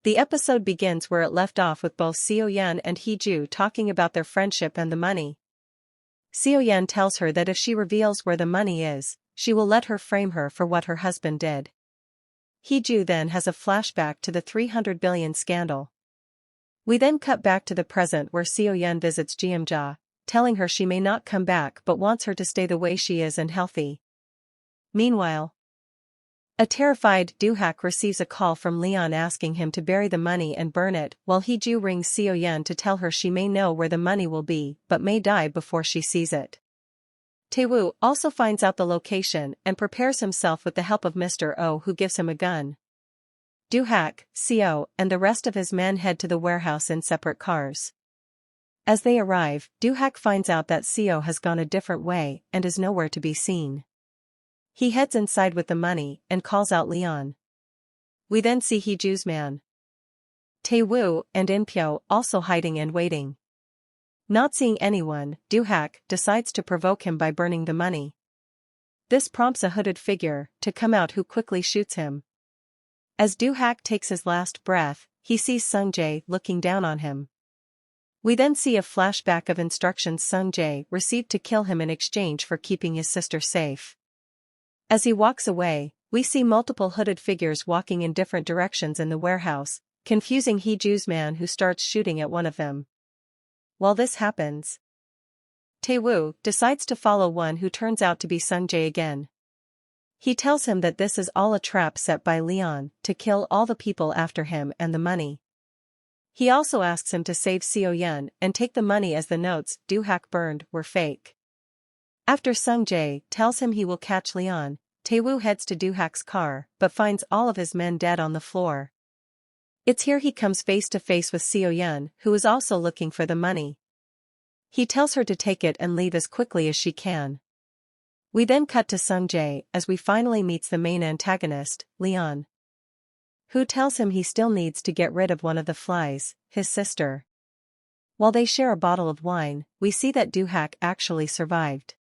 The episode begins where it left off with both Seo Yan and Hee Ju talking about their friendship and the money. Seo Yan tells her that if she reveals where the money is, she will let her frame her for what her husband did. Hee Ju then has a flashback to the 300 billion scandal. We then cut back to the present where Seo Yan visits Jeomja, telling her she may not come back but wants her to stay the way she is and healthy. Meanwhile, a terrified Do-hak receives a call from Leon asking him to bury the money and burn it, while Hee Ju rings Seo Yan to tell her she may know where the money will be but may die before she sees it. Taewoo also finds out the location and prepares himself with the help of Mr. Oh, who gives him a gun. Do-hak, Seo, and the rest of his men head to the warehouse in separate cars. As they arrive, Do-hak finds out that Seo has gone a different way and is nowhere to be seen. He heads inside with the money and calls out Leon. We then see Hee Ju's man, Taewoo, and In-pyo also hiding and waiting. Not seeing anyone, Do-hak decides to provoke him by burning the money. This prompts a hooded figure to come out who quickly shoots him. As Do-hak takes his last breath, he sees Sung-jae looking down on him. We then see a flashback of instructions Sung-jae received to kill him in exchange for keeping his sister safe. As he walks away, we see multiple hooded figures walking in different directions in the warehouse, confusing Hee Ju's man who starts shooting at one of them. While this happens, Taewoo decides to follow one who turns out to be Sung-jae again. He tells him that this is all a trap set by Leon to kill all the people after him and the money. He also asks him to save Seo Yan and take the money as the notes Do-hak burned were fake. After Sung-jae tells him he will catch Leon, Taewoo heads to Do-hak's car but finds all of his men dead on the floor. It's here he comes face to face with Seo Yan, who is also looking for the money. He tells her to take it and leave as quickly as she can. We then cut to Sung-jae as we finally meets the main antagonist, Leon, who tells him he still needs to get rid of one of the flies, his sister. While they share a bottle of wine, we see that Do-hak actually survived.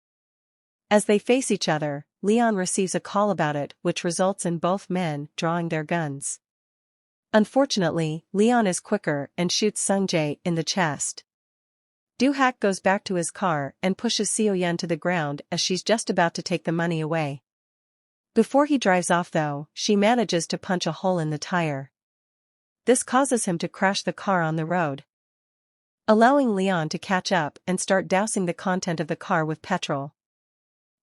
As they face each other, Leon receives a call about it, which results in both men drawing their guns. Unfortunately, Leon is quicker and shoots Sung-jae in the chest. Do-hak goes back to his car and pushes Seo Yan to the ground as she's just about to take the money away. Before he drives off though, she manages to punch a hole in the tire. This causes him to crash the car on the road, allowing Leon to catch up and start dousing the content of the car with petrol.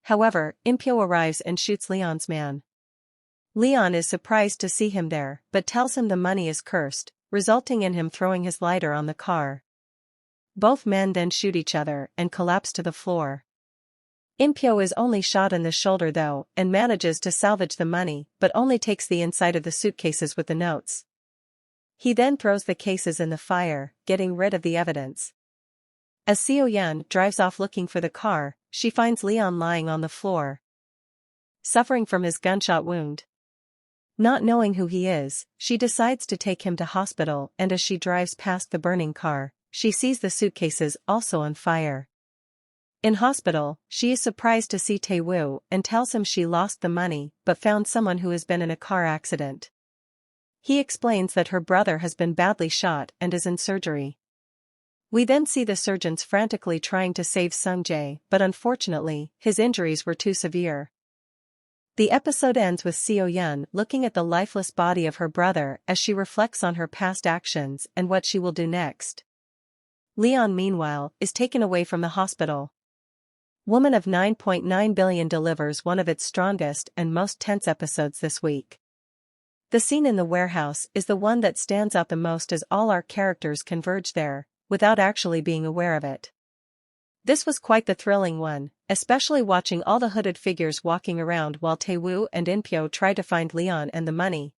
However, In-pyo arrives and shoots Leon's man. Leon is surprised to see him there but tells him the money is cursed, resulting in him throwing his lighter on the car. Both men then shoot each other and collapse to the floor. In-pyo is only shot in the shoulder though and manages to salvage the money but only takes the inside of the suitcases with the notes. He then throws the cases in the fire, getting rid of the evidence. As Seo Yan drives off looking for the car, she finds Leon lying on the floor, suffering from his gunshot wound. Not knowing who he is, she decides to take him to hospital, and as she drives past the burning car, she sees the suitcases also on fire. In hospital, she is surprised to see Taewoo and tells him she lost the money but found someone who has been in a car accident. He explains that her brother has been badly shot and is in surgery. We then see the surgeons frantically trying to save Sung-jae, but unfortunately, his injuries were too severe. The episode ends with Seo Yan looking at the lifeless body of her brother as she reflects on her past actions and what she will do next. Leon meanwhile is taken away from the hospital. Woman of 9.9 billion delivers one of its strongest and most tense episodes this week. The scene in the warehouse is the one that stands out the most as all our characters converge there, without actually being aware of it. This was quite the thrilling one, especially watching all the hooded figures walking around while Taewoo and In-pyo try to find Leon and the money.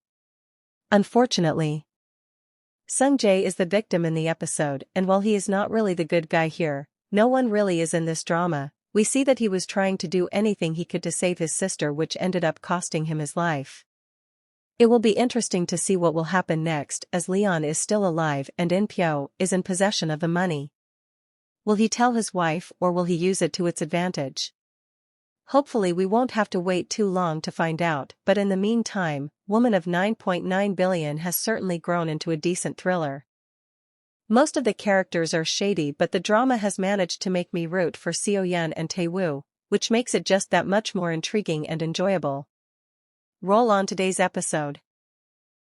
Unfortunately, Sung-jae is the victim in the episode, and while he is not really the good guy here, no one really is in this drama. We see that he was trying to do anything he could to save his sister, which ended up costing him his life. It will be interesting to see what will happen next as Leon is still alive and In-pyo is in possession of the money. Will he tell his wife or will he use it to its advantage? Hopefully we won't have to wait too long to find out, but in the meantime, Woman of 9.9 billion has certainly grown into a decent thriller. Most of the characters are shady, but the drama has managed to make me root for Seo Yeon and Taewoo, which makes it just that much more intriguing and enjoyable. Roll on today's episode.